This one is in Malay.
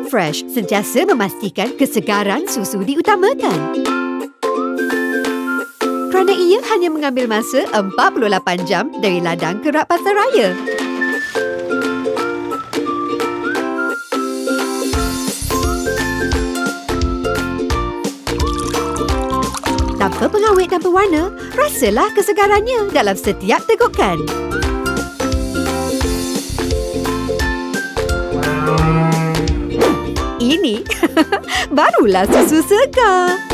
Fresh sentiasa memastikan kesegaran susu diutamakan. Kerana ia hanya mengambil masa 48 jam dari ladang ke rak pasaraya. Tanpa pengawet dan pewarna, rasalah kesegarannya dalam setiap tegukan. Ini barulah susu segar.